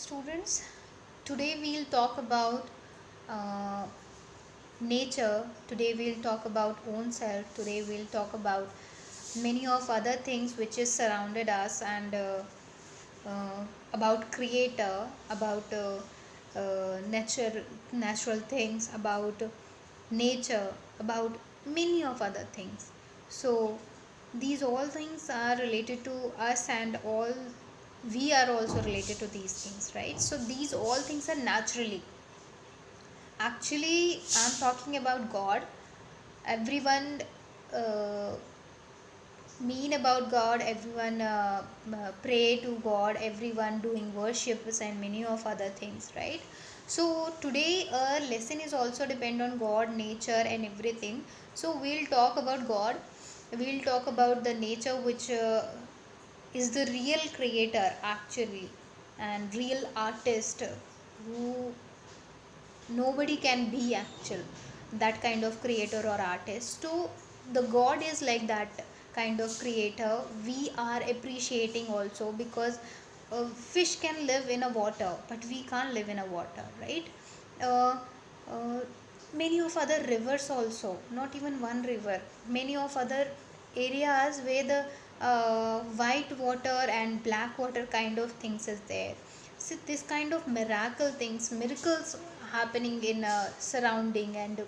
students. Today we'll talk about uh, nature. Today we'll talk about own self. Today we'll talk about many of other things which is surrounded us, and uh, about creator, about natural things, about nature, about many of other things. So these all things are related to us, and all we are also related to these things, right? So these all things are naturally. Actually, I'm talking about God. Everyone uh, mean about God, everyone pray to God, everyone doing worships and many of other things, right? So today our lesson is also depend on God, nature and everything. So we'll talk about God, we'll talk about the nature which is the real creator actually, and real artist who nobody can be actual, that kind of creator or artist. So the God is like that kind of creator. We are appreciating also because fish can live in a water, but we can't live in a water, right? uh, uh, Many of other rivers also, not even one river, many of other areas where the white water and black water kind of things is there. So this kind of miracles happening in surrounding, and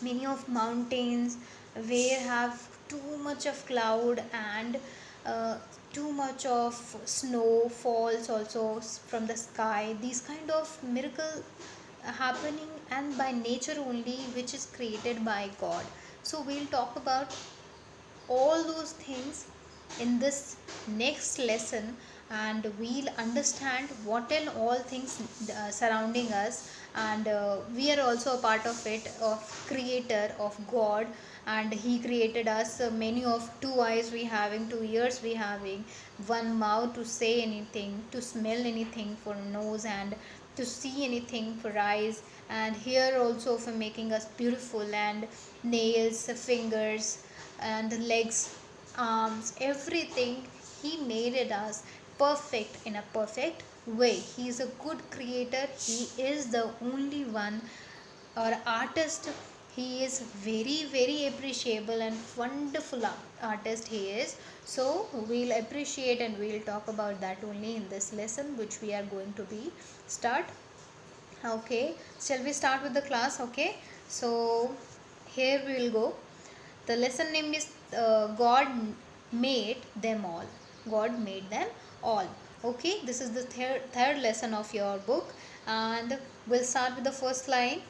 many of mountains where have too much of cloud, and uh, too much of snow falls also from the sky. These kind of miracle happening and by nature only, which is created by God. So we'll talk about all those things in this next lesson, and we'll understand what and all things surrounding us, and we are also a part of it, of creator of God. And he created us, many of two eyes we having, 2 ears we having, one mouth to say anything, to smell anything for nose, and to see anything for eyes, and here also for making us beautiful, and nails, fingers, and legs, arms, everything. He made it us perfect in a perfect way. He is a good creator. He is the only one or artist. He is very, very appreciable and wonderful artist he is. So we'll appreciate and we'll talk about that only in this lesson, which we are going to be start. Okay, shall we start with the class? Okay, so here we will go. The lesson name is God made them all. God made them all. Okay, this is the third lesson of your book, and we'll start with the first line.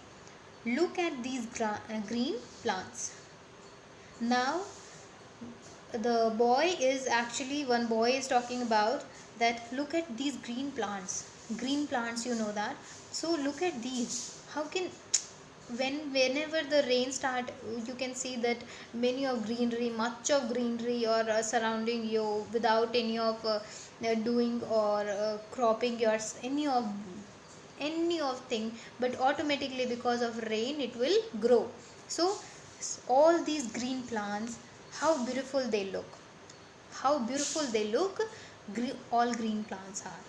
Look at these green plants. Now the boy is actually, one boy is talking about that, look at these green plants, you know that. So look at these. How can, whenever the rain start, you can see that many of greenery, much of greenery or surrounding you without any of doing or cropping yours, any of thing, but automatically because of rain it will grow. So all these green plants, how beautiful they look, how beautiful they look. All green plants are.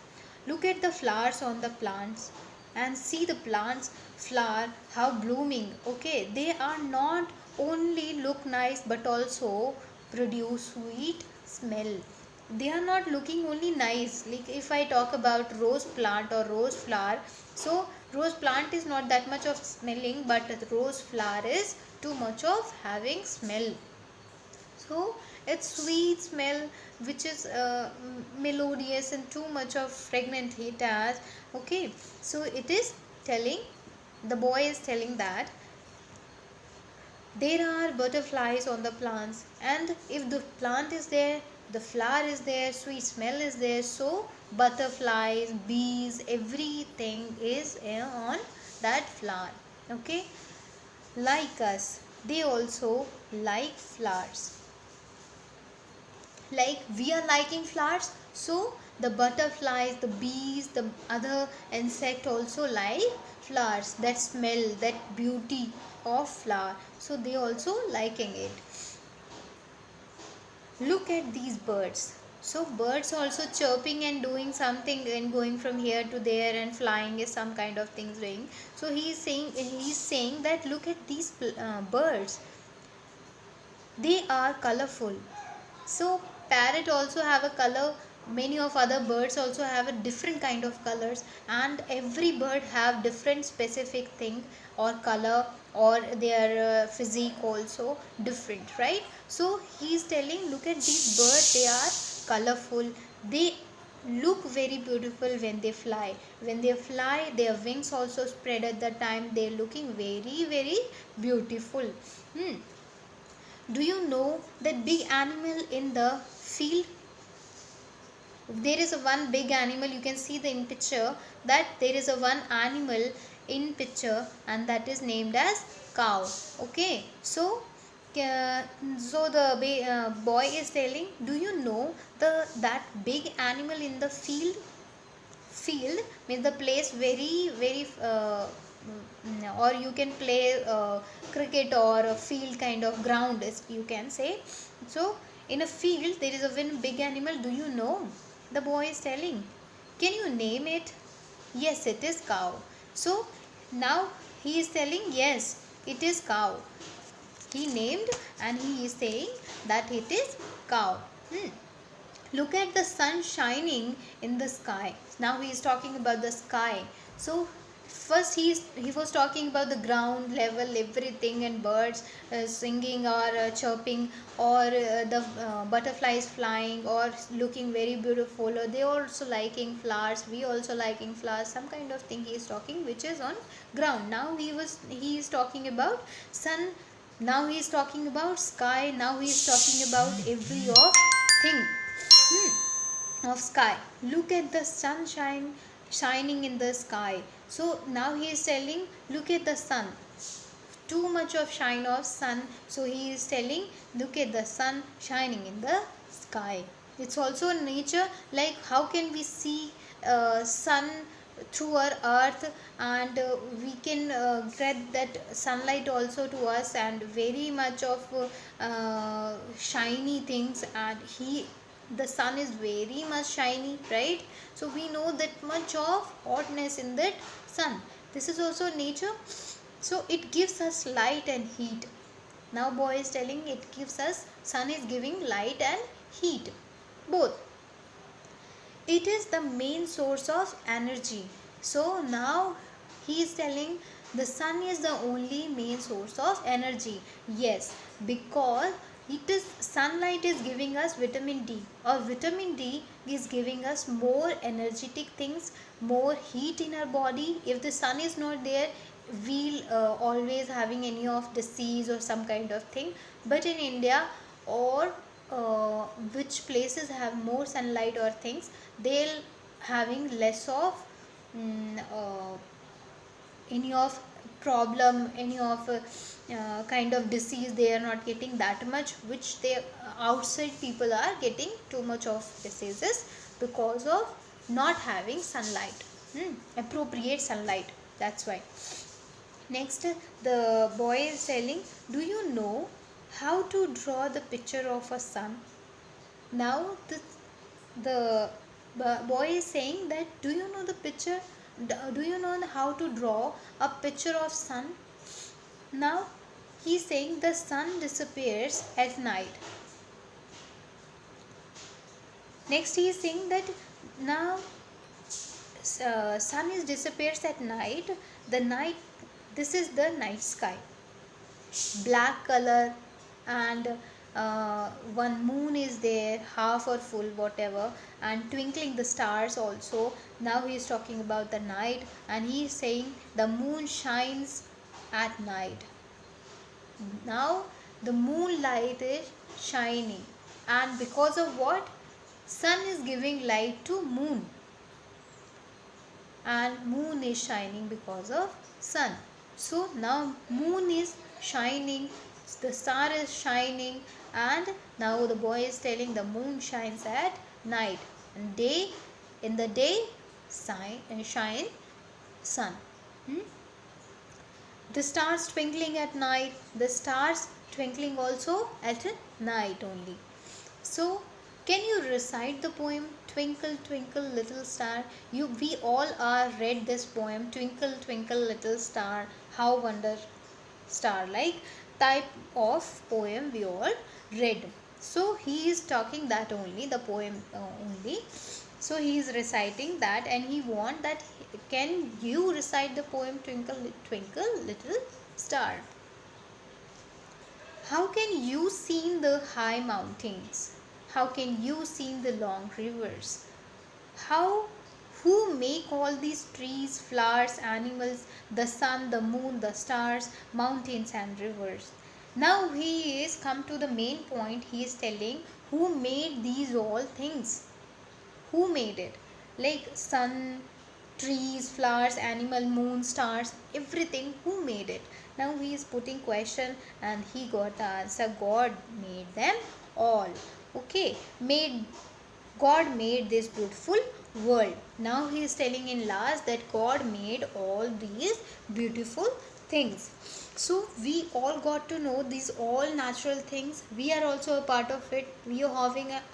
Look at the flowers on the plants, and see the plants flower how blooming. Okay, they are not only look nice but also produce sweet smell. They are not looking only nice. Like if I talk about rose plant or rose flower, so rose plant is not that much of smelling, but the rose flower is too much of having smell. So it's sweet smell, which is melodious, and too much of fragrant it has. Okay, so it is telling, the boy is telling that there are butterflies on the plants, and if the plant is there, the flower is there, sweet smell is there, so butterflies, bees, everything is on that flower. Okay, like us, they also like flowers. Like we are liking flowers, so the butterflies, the bees, the other insect also like flowers, that smell, that beauty of flower, so they also liking it. Look at these birds. So birds also chirping and doing something and going from here to there and flying is some kind of things doing. So he's saying that look at these birds, they are colorful. So parrot also have a color, many of other birds also have a different kind of colors, and every bird have different specific thing or color, or their physique also different, right? So he's telling look at these birds, they are colorful, they look very beautiful when they fly. When they fly, their wings also spread at the time, they're looking very very beautiful. hmm. Do you know that big animal in the field? There is a one big animal, you can see the in picture that there is a one animal in picture, and that is named as cow. Okay, so the boy is telling, do you know that big animal in the field means the place very very or you can play cricket or a field kind of ground, as you can say. So in a field there is a one big animal, do you know? The boy is telling, can you name it? Yes, it is cow. So now he is telling, yes, it is cow. He named and he is saying that it is cow. Look at the sun shining in the sky. Now he is talking about the sky. So first he was talking about the ground level, everything, and birds singing or chirping, or the butterflies flying or looking very beautiful, or they also liking flowers, we also liking flowers, some kind of thing he is talking which is on ground. Now he is talking about sun, now he is talking about sky, now he is talking about every of thing of sky. Look at the sunshine shining in the sky. So now he is telling, look at the sun, too much of shine of sun. So he is telling, look at the sun shining in the sky. It's also nature, like how can we see sun through our earth, and we can get that sunlight also to us, and very much of shiny things, and the sun is very much shiny, right? So we know that much of hotness in that sun. This is also nature. So it gives us light and heat. Now boy is telling, it gives us, sun is giving light and heat, both. It is the main source of energy. So now he is telling the sun is the only main source of energy. Yes, because it is, sunlight is giving us vitamin D, or vitamin D is giving us more energetic things, more heat in our body. If the sun is not there, we'll always having any of disease or some kind of thing. But in India, or which places have more sunlight or things, they'll having less of any of problem, any of kind of disease, they are not getting that much, which they outside people are getting too much of diseases because of not having sunlight, appropriate sunlight, that's why. Next, the boy is telling, do you know how to draw the picture of a sun? Now the boy is saying that, do you know the picture, do you know how to draw a picture of sun? Now he is saying the sun disappears at night. Next he is saying that now sun is disappears at night. The night, this is the night sky, black color, and one moon is there, half or full whatever, and twinkling the stars also. Now he is talking about the night, and he is saying the moon shines at night. Now the moonlight is shining, and because of what? Sun is giving light to moon, and moon is shining because of sun. So now moon is shining, the star is shining, and now the boy is telling the moon shines at night, and day, in the day shine sun. The stars twinkling at night, the stars twinkling also at night only. So Can you recite the poem Twinkle Twinkle Little Star? We all are read this poem Twinkle Twinkle Little Star, how wonder star like type of poem we all read. So he is talking that only the poem only. So he is reciting that and he want that can you recite the poem Twinkle Twinkle Little Star? How can you see the high mountains? How can you see the long rivers? How who make all these trees, flowers, animals, the sun, the moon, the stars, mountains and rivers? Now he is come to the main point. He is telling who made these all things. Who made it? Like sun, trees, flowers, animal, moon, stars, everything. Who made it? Now he is putting question and he got the answer. God made them all. Okay, made God made this beautiful world. Now he is telling in last that God made all these beautiful things. So we all got to know these all natural things. We are also a part of it. We are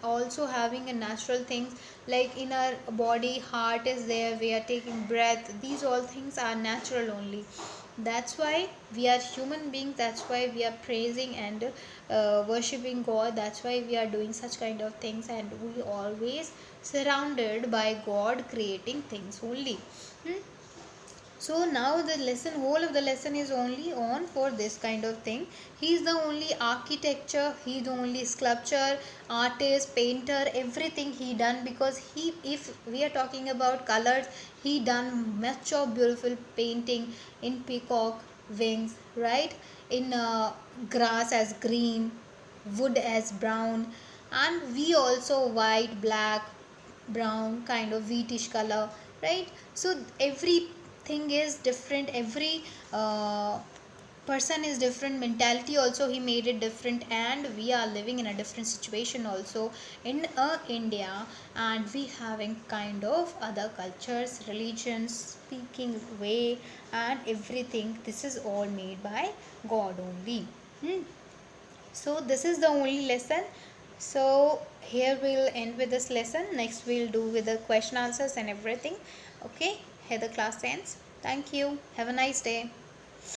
also having a natural things like in our body, heart is there. We are taking breath. These all things are natural only. That's why we are human beings. That's why we are praising and worshipping God. That's why we are doing such kind of things, and we always surrounded by God creating things only. Hmm? So now the lesson, whole of the lesson is only on for this kind of thing. He is the only architecture, he is the only sculpture, artist, painter, everything he done, because he, if we are talking about colors, he done much of beautiful painting in peacock wings, right? In grass as green, wood as brown, and we also white, black, brown kind of wheatish color, right? So everything is different, every person is different, mentality also he made it different, and we are living in a different situation also in India, and we having kind of other cultures, religions, speaking way, and everything. This is all made by God only. So this is the only lesson. So here we'll end with this lesson. Next we'll do with the question answers and everything. Okay, here the class ends. Thank you. Have a nice day.